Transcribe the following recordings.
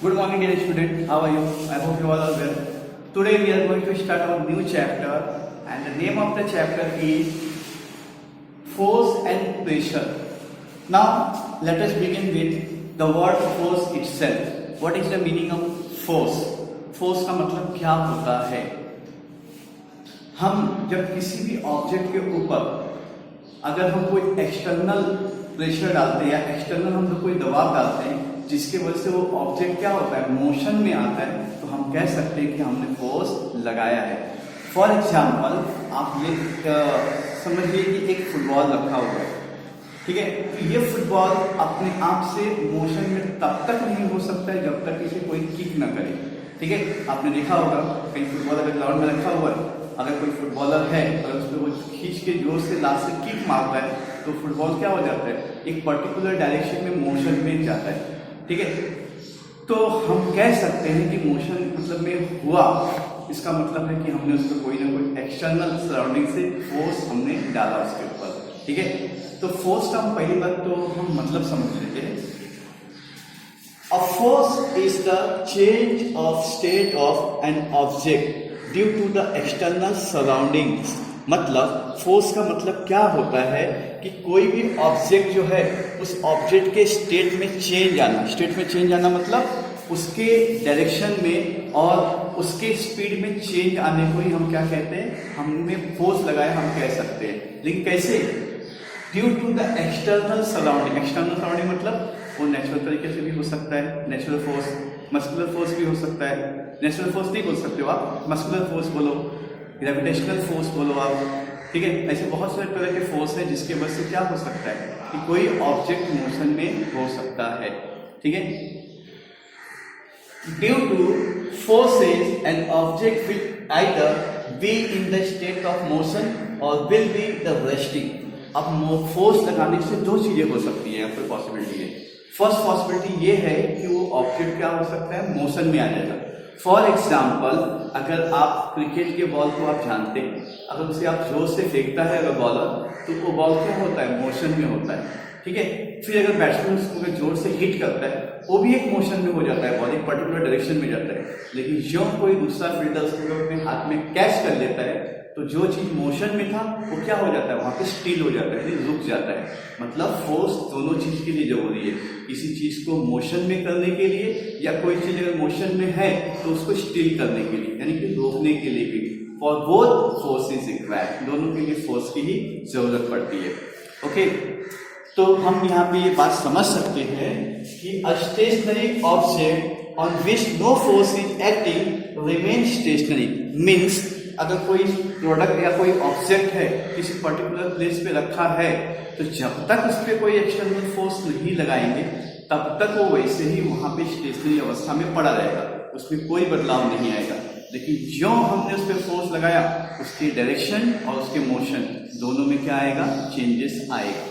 Good morning, dear student. How are you? I hope you all are well. Today we are going to start our new chapter, and the name of the chapter is Force and Pressure. Now, let us begin with the word force itself. What is the meaning of force? Force का मतलब क्या होता है? हम जब किसी भी object के ऊपर अगर हम कोई एक्सटर्नल प्रेशर डालते हैं या एक्सटर्नल हम लोग कोई दबाव डालते हैं जिसके वजह से वो ऑब्जेक्ट क्या होता है, मोशन में आता है, तो हम कह सकते हैं कि हमने फोर्स लगाया है. फॉर एग्जाम्पल आप ये समझिए कि एक फुटबॉल रखा हुआ है, ठीक है. तो ये फुटबॉल अपने आप से मोशन में तब तक नहीं हो सकता है जब तक इसे कोई किक ना करे. ठीक है, आपने देखा होगा कहीं फुटबॉल अगर ग्राउंड में रखा हुआ है, अगर कोई फुटबॉलर है अगर उसको वो खींच के जोर से लास्ट से किक मारता है तो फुटबॉल क्या हो जाता है, एक पर्टिकुलर डायरेक्शन में मोशन में जाता है. ठीक है, तो हम कह सकते हैं कि मोशन मतलब में हुआ, इसका मतलब है कि हमने उसको कोई ना कोई एक्सटर्नल सराउंडिंग से फोर्स हमने डाला उसके ऊपर. ठीक है, तो फोर्स का हम पहली बात तो हम मतलब समझ लेते हैं. A force is the change of state of an object due to the external surroundings. मतलब फोर्स का मतलब क्या होता है कि कोई भी ऑब्जेक्ट जो है उस ऑब्जेक्ट के स्टेट में चेंज आना. स्टेट में चेंज आना मतलब उसके डायरेक्शन में और उसके स्पीड में चेंज आने को ही हम क्या कहते हैं, हमने फोर्स लगाया हम कह सकते हैं. लेकिन कैसे? Due to the external surrounding. External surrounding मतलब वो नेचुरल तरीके से भी हो सकता है, नेचुरल फोर्स, मस्कुलर फोर्स भी हो सकता है. नेचुरल फोर्स नहीं बोल सकते हो आप, मस्कुलर फोर्स बोलो, ग्रेविटेशनल फोर्स बोलो आप. ठीक है, ऐसे बहुत सारे तरह के फोर्स हैं जिसके वजह से क्या हो सकता है कि कोई ऑब्जेक्ट मोशन में हो सकता है. ठीक है, due two forces an object will either be in the state of motion और विल बी द रेस्टिंग. अब फोर्स लगाने से दो चीजें हो सकती है, यहाँ पर पॉसिबिलिटी है. फर्स्ट पॉसिबिलिटी ये है कि वो ऑब्जेक्ट क्या हो सकता है, मोशन में आ जाएगा. फॉर एग्जाम्पल अगर आप क्रिकेट के बॉल को आप जानते हैं, अगर उसे आप जोर से फेंकता है अगर बॉलर, तो वो बॉल क्या होता है, मोशन में होता है. ठीक है, फिर अगर बैट्समैन उसको जोर से हिट करता है वो भी एक मोशन में हो जाता है, बॉल एक पर्टिकुलर डायरेक्शन में जाता है. लेकिन जो कोई दूसरा फील्डर उसको अपने हाथ में कैच कर लेता है तो जो चीज मोशन में था वो क्या हो जाता है, वहां पे स्टिल हो जाता है, रुक जाता है. मतलब फोर्स दोनों चीज के लिए जरूरी है, किसी चीज को मोशन में करने के लिए या कोई चीज अगर मोशन में है तो उसको स्टिल करने के लिए यानी कि रोकने के लिए भी. For both force is required, दोनों के लिए फोर्स की ही जरूरत पड़ती है. ओके, तो हम यहाँ पे ये बात समझ सकते हैं कि a stationary object on which no force is acting remain stationary. Means अगर कोई प्रोडक्ट या कोई ऑब्जेक्ट है किसी पर्टिकुलर प्लेस पे रखा है तो जब तक उस पर कोई एक्सटर्नल फोर्स नहीं लगाएंगे तब तक वो वैसे ही वहां पे स्टेशनरी अवस्था में पड़ा रहेगा, उसमें कोई बदलाव नहीं आएगा. लेकिन जो हमने उस पर फोर्स लगाया उसकी डायरेक्शन और उसके मोशन दोनों में क्या आएगा, चेंजेस आएगा.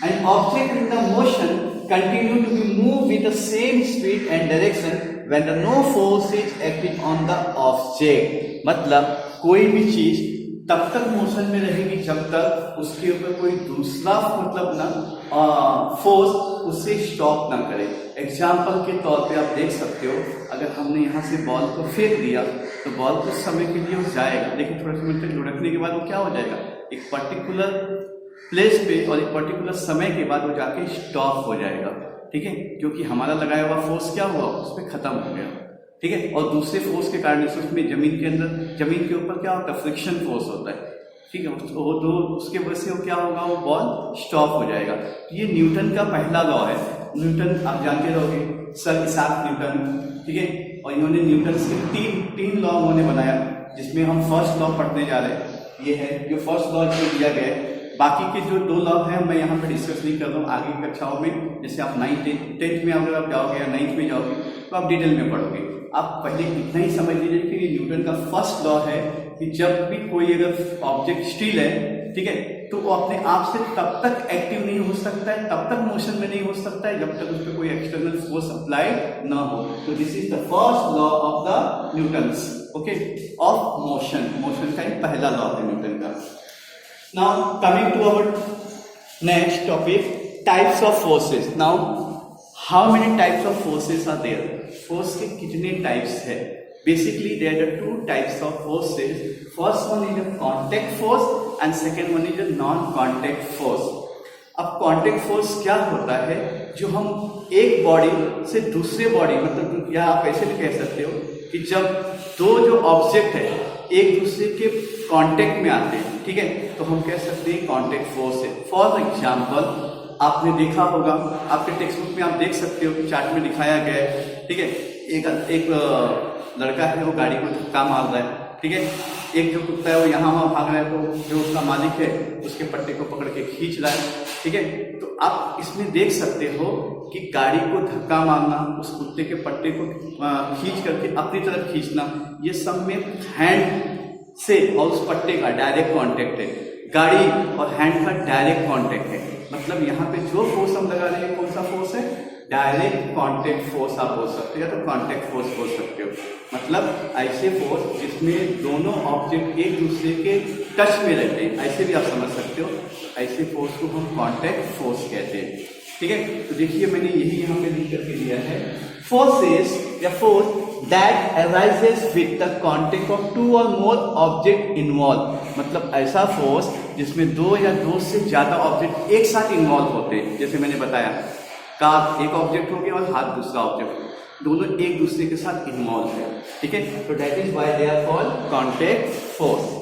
An object in the motion continue to be moved with the same speed and direction when the no force is acting on the object. मतलब कोई भी चीज तब तक मोशन में रहेगी जब तक उसके ऊपर कोई दूसरा मतलब ना फोर्स उसे स्टॉप ना करे. एग्जाम्पल के तौर पे आप देख सकते हो, अगर हमने यहाँ से बॉल को फेंक दिया तो बॉल कुछ समय के लिए वो जाएगा, लेकिन थोड़े समय तक लुढ़कने के बाद वो क्या हो जाएगा, एक पर्टिकुलर प्लेस पे और एक पर्टिकुलर समय के बाद वो जाके स्टॉप हो जाएगा. ठीक है, क्योंकि हमारा लगाया हुआ फोर्स क्या हुआ, उस पर खत्म हो गया. ठीक है, और दूसरे फोर्स के कारण उसमें जमीन के अंदर, जमीन के ऊपर क्या होता है, फ्रिक्शन फोर्स होता है. ठीक है, वो दो उसके वजह से वो क्या होगा, वो बॉल स्टॉप हो जाएगा. ये न्यूटन का पहला लॉ है. न्यूटन आप जानते रहोगे, सर इसाक न्यूटन. ठीक है, और इन्होंने न्यूटन के तीन लॉ उन्होंने बनाया जिसमें हम फर्स्ट लॉ पढ़ने जा रहे हैं. ये है जो फर्स्ट लॉ जो दिया गया है. बाकी के जो दो लॉ हैं मैं यहाँ पे डिस्कस नहीं कर रहा हूँ, आगे की कक्षाओं में जैसे आप 9th में अगर आप जाओगे या 9th में जाओगे तो आप डिटेल में पढ़ोगे. आप पहले इतना ही समझ लीजिए कि न्यूटन का फर्स्ट लॉ है कि जब भी कोई अगर ऑब्जेक्ट स्टिल है, ठीक है, तो वो अपने आप से तब तक एक्टिव नहीं हो सकता है, तब तक मोशन में नहीं हो सकता है जब तक उस पर कोई एक्सटर्नल फोर्स अप्लाई ना हो. तो this is the first law of the Newton's, okay, of motion. Motion का एक पहला लॉ है न्यूटन का. Now coming to our next topic, types of forces. Now how many types of forces are there, force के कितने types है? Basically there are two types of forces, first one is a contact force and second one is a non contact force. अब contact force क्या होता है? जो हम एक बॉडी से दूसरे बॉडी, मतलब या आप ऐसे भी कह सकते हो कि जब दो जो ऑब्जेक्ट है एक दूसरे के कांटेक्ट में आते हैं, ठीक है, तो हम कह सकते हैं कांटेक्ट फोर्स है। फॉर एग्जांपल आपने देखा होगा, आपके टेक्स्ट बुक में आप देख सकते हो कि चार्ट में दिखाया गया है, ठीक है, एक लड़का है वो गाड़ी को धक्का मार रहा है, ठीक है, एक जो कुत्ता है वो यहाँ वहाँ भाग रहा है, तो जो उसका मालिक है उसके पट्टे को पकड़ के खींच रहा है, ठीक है। तो आप इसमें देख सकते हो कि गाड़ी को धक्का मारना, उस कुत्ते के पट्टे को खींच करके अपनी तरफ खींचना, ये सब में हैंड से और उस पट्टे का डायरेक्ट कांटेक्ट है, गाड़ी और हैंड का डायरेक्ट कांटेक्ट है। मतलब यहाँ पे जो फोर्स हम लगा रहे हैं कौन सा फोर्स है? डायरेक्ट कांटेक्ट फोर्स आप बोल सकते हो या तो कांटेक्ट फोर्स बोल सकते हो। मतलब ऐसे फोर्स जिसमें दोनों ऑब्जेक्ट एक दूसरे के टच में रहते हैं, ऐसे भी आप समझ सकते हो। ऐसे फोर्स को हम कांटेक्ट फोर्स कहते हैं, ठीक है। तो देखिए मैंने यही यहाँ पे लिख करके दिया है, फोर्सेस या force that arises with the contact of two और मोर ऑब्जेक्ट इन्वॉल्व। मतलब ऐसा फोर्स जिसमें दो या दो से ज्यादा ऑब्जेक्ट एक साथ इन्वॉल्व होते हैं। जैसे मैंने बताया, कार एक ऑब्जेक्ट हो गया और हाथ दूसरा ऑब्जेक्ट हो, दोनों एक दूसरे के साथ इन्वॉल्व है, ठीक है। तो that is why they are called contact force.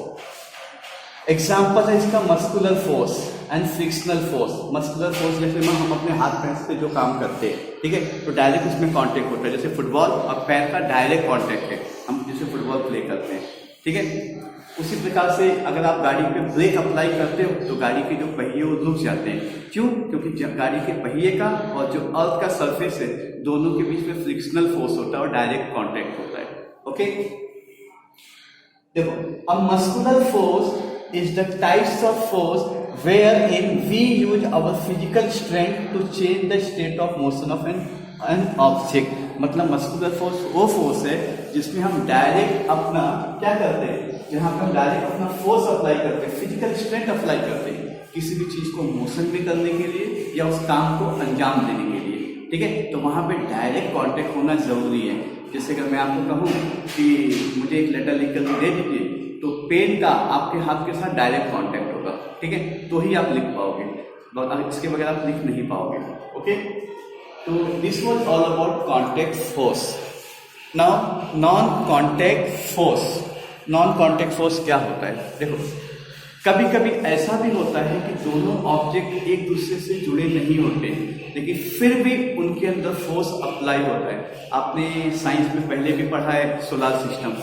Example है इसका muscular force and frictional force. Muscular force जैसे हम अपने हाथ पैर से जो काम करते हैं, ठीक है, तो डायरेक्ट उसमें कांटेक्ट होता है। जैसे फुटबॉल और पैर का डायरेक्ट कांटेक्ट है, हम जैसे फुटबॉल प्ले करते हैं, ठीक है। उसी प्रकार से अगर आप गाड़ी पे ब्रेक अप्लाई करते हो तो गाड़ी के जो पहिए वो रुक जाते हैं। क्यों? क्योंकि गाड़ी के पहिए का और जो अर्थ का सरफेस है दोनों के बीच में फ्रिक्शनल फोर्स होता है और डायरेक्ट कांटेक्ट होता है। ओके, देखो, a muscular force is the types of force wherein we use our physical strength to change the state of motion of an object। मतलब मस्कुलर फोर्स वो फोर्स है जिसमें हम डायरेक्ट अपना क्या करते हैं, जहाँ पे हम डायरेक्ट अपना फोर्स अप्लाई करते हैं, फिजिकल स्ट्रेंथ अप्लाई करते हैं किसी भी चीज को मोशन में करने के लिए या उस काम को अंजाम देने के लिए, ठीक है। तो वहां पे डायरेक्ट कांटेक्ट होना जरूरी है। जैसे अगर मैं आपको कहूँ कि मुझे एक लेटर लिख कर दे दीजिए, तो पेन का आपके हाथ के साथ डायरेक्ट कांटेक्ट होगा, ठीक है, तो ही आप लिख पाओगे, इसके बगैर आप लिख नहीं पाओगे। ओके, तो this was all about contact force. Now non contact force. Non contact force क्या होता है? देखो, कभी कभी ऐसा भी होता है कि दोनों ऑब्जेक्ट एक दूसरे से जुड़े नहीं होते, लेकिन फिर भी उनके अंदर फोर्स अप्लाई होता है। आपने साइंस में पहले भी पढ़ा है सोलर सिस्टम।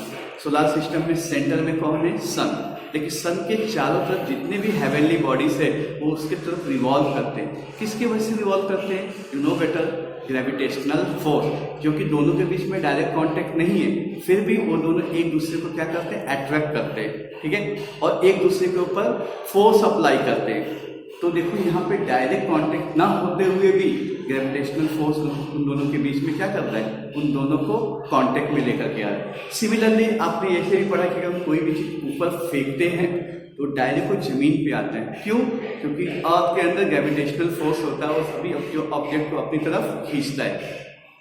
सोलर सिस्टम में सेंटर में कौन है? सन। लेकिन सन के चारों तरफ जितने भी हेवनली बॉडीज है वो उसके तरफ रिवॉल्व करते हैं। किसके वजह से रिवॉल्व करते हैं? You know better, gravitational force, जो कि दोनों के बीच में डायरेक्ट कांटेक्ट नहीं है, फिर भी वो दोनों एक दूसरे को क्या करते हैं? अट्रैक्ट करते हैं, ठीक है, और एक दूसरे के ऊपर फोर्स अप्लाई करते हैं। तो देखो यहाँ पे डायरेक्ट कांटेक्ट ना होते हुए भी ग्रेविटेशनल फोर्स उन दोनों के बीच में क्या कर रहा है? उन दोनों को कांटेक्ट में लेकर के आ रहा है। सिमिलरली आपने ऐसे भी पढ़ा कि अगर कोई भी चीज ऊपर फेंकते हैं तो डायरेक्ट वो जमीन पे आता है। क्यों? क्योंकि अर्थ के अंदर ग्रेविटेशनल फोर्स होता है और सभी जो ऑब्जेक्ट को अपनी तरफ खींचता है।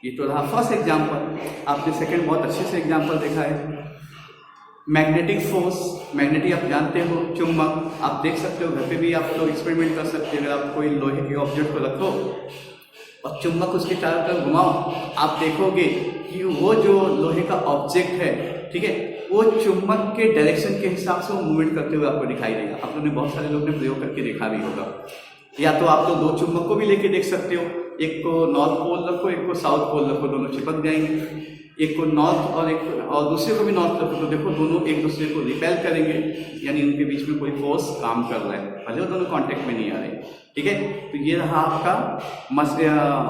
ये तो रहा फर्स्ट एग्जाम्पल। आपने सेकेंड बहुत अच्छे से एग्जाम्पल देखा है, मैग्नेटिक फोर्स। मैग्नेटिक आप जानते हो, चुंबक। आप देख सकते हो, घर पे भी आप लोग एक्सपेरिमेंट कर सकते हो। अगर आप कोई लोहे के ऑब्जेक्ट को रखो और चुंबक उसके चारों तरफ घुमाओ, आप देखोगे कि वो जो लोहे का ऑब्जेक्ट है, ठीक है, वो चुंबक के डायरेक्शन के हिसाब से वो मूवमेंट करते हुए आपको दिखाई देगा। आप लोगों ने बहुत सारे लोग ने प्रयोग करके देखा भी होगा। या तो आप लोग दो चुंबक को भी लेके देख सकते हो, एक को नॉर्थ पोल रखो, एक को साउथ पोल रखो, दोनों चिपक जाएंगे। एक को नॉर्थ और दूसरे को भी नॉर्थ रखो, तो देखो दोनों एक दूसरे को रिपेल करेंगे, यानी उनके बीच में कोई फोर्स काम कर रहा है, भले वो दोनों कांटेक्ट में नहीं आ रहे, ठीक है। तो ये रहा आपका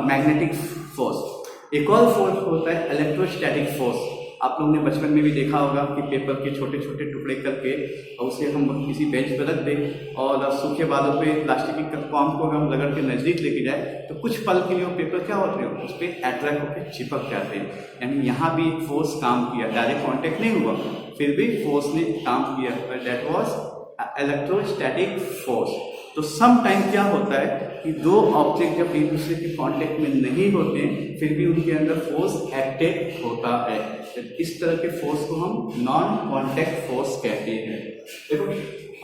मैग्नेटिक फोर्स। एक और फोर्स होता है इलेक्ट्रोस्टैटिक फोर्स। आप लोगों ने बचपन में भी देखा होगा कि पेपर के छोटे छोटे टुकड़े करके और उसे हम किसी बेंच पर रख दें और सूखे बालों पे प्लास्टिक की कॉम को हम रगड़ के नजदीक लेके जाए, तो कुछ पल के लिए वो पेपर क्या होते हैं? उस पर अट्रैक्ट होकर चिपक जाते हैं। यानी यहाँ भी एक फोर्स काम किया, डायरेक्ट कॉन्टेक्ट नहीं हुआ, फिर भी फोर्स ने काम किया। That was electrostatic force. तो सम टाइम क्या होता है कि दो ऑब्जेक्ट जब एक दूसरे के कांटेक्ट में नहीं होते फिर भी उनके अंदर फोर्स एक्टिव होता है। इस तरह के फोर्स को हम नॉन कांटेक्ट फोर्स कहते हैं। देखो,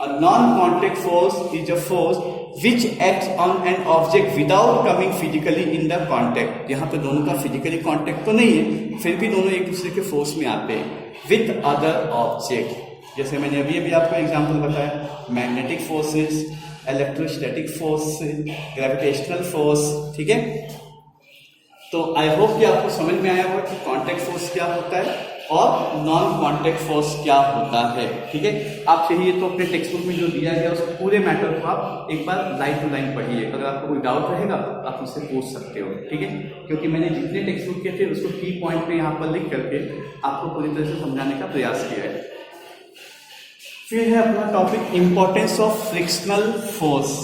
अ non contact force is a force which acts on an object without coming physically in the contact। यहाँ पे दोनों का फिजिकली कांटेक्ट तो नहीं है, फिर भी दोनों एक दूसरे के फोर्स में आते हैं विथ अदर ऑब्जेक्ट। जैसे मैंने अभी अभी आपको एग्जांपल बताया, magnetic forces, electrostatic force, gravitational force. ठीक है, तो आई होप कि आपको समझ में आया होगा कि कांटेक्ट फोर्स क्या होता है और नॉन कांटेक्ट फोर्स क्या होता है। ठीक है, आप चाहिए तो अपने टेक्स्ट बुक में जो दिया गया उस पूरे मैटर को आप एक बार लाइन टू लाइन पढ़िए। अगर आपको कोई डाउट रहेगा आप मुझसे पूछ सकते हो। ठीक है, क्योंकि मैंने जितने टेक्स्ट बुक के थे उसको की पॉइंट में यहाँ पर लिख करके आपको पूरी तरह से समझाने का प्रयास किया है। फिर है अपना topic importance of frictional force.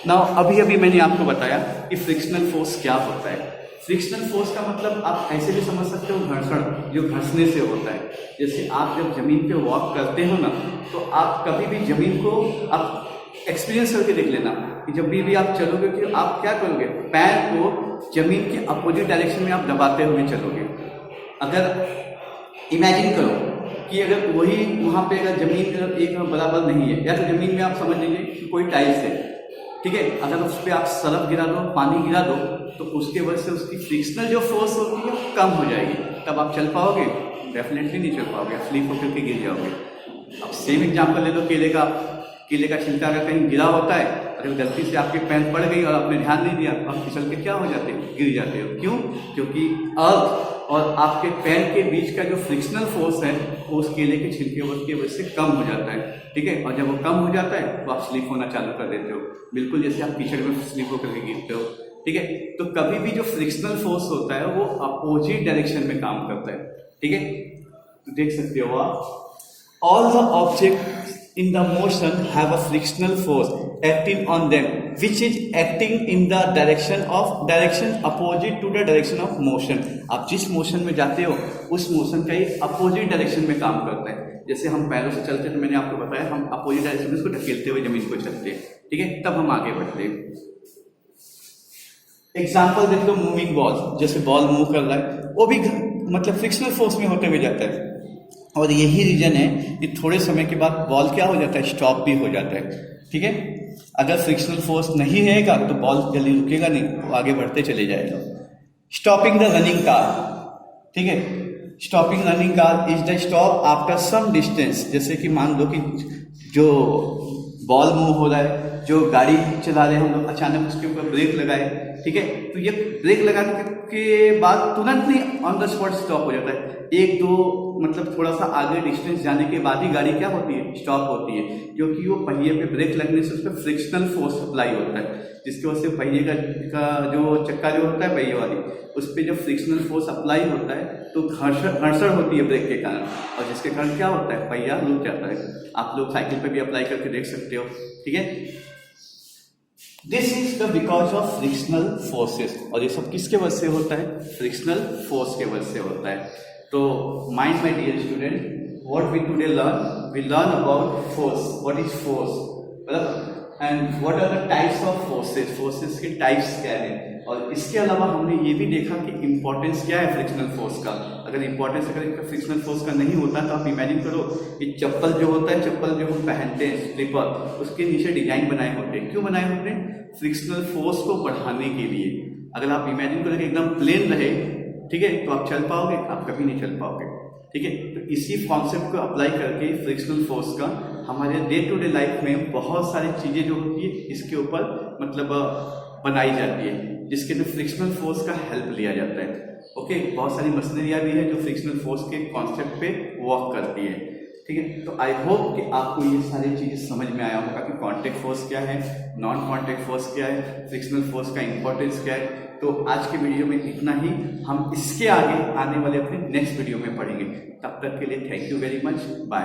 Now अभी अभी मैंने आपको बताया कि फ्रिक्शनल फोर्स क्या होता है। फ्रिक्शनल फोर्स का मतलब आप ऐसे भी समझ सकते हो घर्षण, जो घर्षणे से होता है। जैसे आप जब जमीन पे वॉक करते हो ना, तो आप कभी भी जमीन को आप एक्सपीरियंस करके देख लेना कि जब भी आप चलोगे कि आप क्या करोगे, पैर को जमीन के अपोजिट डायरेक्शन में आप दबाते हुए चलोगे। अगर इमेजिन करो कि अगर वही वहाँ पे अगर जमीन एक बराबर नहीं है, या तो जमीन में आप समझ लीजिए कि कोई टाइल्स है, ठीक है, अगर उस पर आप सरफ गिरा दो, पानी गिरा दो, तो उसके वजह से उसकी फ्रिक्शनल जो फोर्स होती है वो कम हो जाएगी। तब आप चल पाओगे? डेफिनेटली नहीं चल पाओगे, आप स्लिप होकर के गिर जाओगे। अब सेम एग्जांपल ले लो केले का छिलका अगर कहीं गिरा होता है, अगर गलती से आपके पैर पड़ गई और आपने ध्यान नहीं दिया तो आप फिसल के क्या हो जाते हो, गिर जाते हो। क्यों? क्योंकि अर्थ और आपके पैर के बीच का जो फ्रिक्शनल फोर्स है वो उस केले के छिलके की वजह से कम हो जाता है। ठीक है, और जब वो कम हो जाता है तो आप स्लिप होना चालू कर देते हो, बिल्कुल जैसे आप कीचड़ में स्लिप होकर के गिरते हो। ठीक है, तो कभी भी जो फ्रिक्शनल फोर्स होता है वो अपोजिट डायरेक्शन में काम करता है। ठीक है, तो देख सकते हो आप, all the object in the motion have a frictional force acting on them which is acting in the direction opposite to the direction of motion। आप जिस मोशन में जाते हो उस मोशन का ही अपोजिट डायरेक्शन में काम करता है। जैसे हम पैरों से चलते हैं तो मैंने आपको बताया हम अपोजिट डायरेक्शन में उसको ढकेलते हुए जमीन को चलते हैं। ठीक है, तब हम आगे बढ़ते हैं। एग्जाम्पल देख लो, मूविंग बॉल, जैसे बॉल मूव कर रहा है वो भी मतलब फ्रिक्शनल फोर्स में होते हुए जाता है। और यही रीजन है कि थोड़े समय के बाद बॉल क्या हो जाता है, स्टॉप भी हो जाता है। ठीक है, अगर फ्रिक्शनल फोर्स नहीं रहेगा तो बॉल जल्दी रुकेगा नहीं, वो आगे बढ़ते चले जाएगा। स्टॉपिंग द रनिंग कार, ठीक है, stopping running car is the stop after some distance. जैसे कि मान लो कि जो बॉल मूव हो रहा है, जो गाड़ी चला रहे हैं हम लोग, अचानक उसके ऊपर ब्रेक लगाए, ठीक है, तो ये ब्रेक लगाने के बाद तुरंत नहीं ऑन द स्पॉट स्टॉप हो जाता है। एक दो मतलब थोड़ा सा आगे डिस्टेंस जाने के बाद ही गाड़ी क्या होती है, स्टॉप होती है, क्योंकि वो पहिए पे ब्रेक लगने से उस पर फ्रिक्शनल फोर्स अप्लाई होता है, जिसकी वजह से पहिए का जो चक्का जो होता है पहिए वाली, उस पर जब फ्रिक्शनल फोर्स अप्लाई होता है तो घर्षण होती है ब्रेक के कारण, और जिसके कारण क्या होता है, पहिया रुक जाता है। आप लोग साइकिल पे भी अप्लाई करके देख सकते हो। ठीक है, this is the because of frictional forces. और ये सब किसके वजह से होता है, फ्रिक्शनल फोर्स के वजह से होता है। तो mind my dear student, what we today learn, we learn about force, what is force, मतलब and what are the types of forces, forces के टाइप्स क्या है। और इसके अलावा हमने ये भी देखा कि इंपॉर्टेंस क्या है फ्रिक्शनल फोर्स का। अगर इंपॉर्टेंस अगर फ्रिक्शनल फोर्स का नहीं होता तो आप इमेजिन करो कि चप्पल जो होता है, चप्पल जो हम पहनते हैं स्लीपर, उसके नीचे डिजाइन बनाए होते हैं। क्यों बनाए होते हैं, फ्रिक्शनल फोर्स को बढ़ाने के लिए। अगर आप इमेजिन करो कि एकदम प्लेन रहे, ठीक है, तो आप चल पाओगे, आप कभी नहीं चल पाओगे। ठीक है, तो इसी कॉन्सेप्ट को अप्लाई करके फ्रिक्शनल फोर्स का हमारे डे टू डे लाइफ में बहुत सारी चीजें जो होती है इसके ऊपर मतलब बनाई जाती है, जिसके लिए फ्रिक्शनल फोर्स का हेल्प लिया जाता है। ओके, बहुत सारी मशीनरियाँ भी है जो फ्रिक्शनल फोर्स के कॉन्सेप्ट पे वर्क करती है। ठीक है, तो आई होप कि आपको ये सारी चीजें समझ में आया होगा कि कॉन्टैक्ट फोर्स क्या है, नॉन कॉन्टैक्ट फोर्स क्या है, फ्रिक्शनल फोर्स का इंपॉर्टेंस क्या है। तो आज के वीडियो में इतना ही, हम इसके आगे आने वाले अपने नेक्स्ट वीडियो में पढ़ेंगे। तब तक के लिए thank you very much, bye.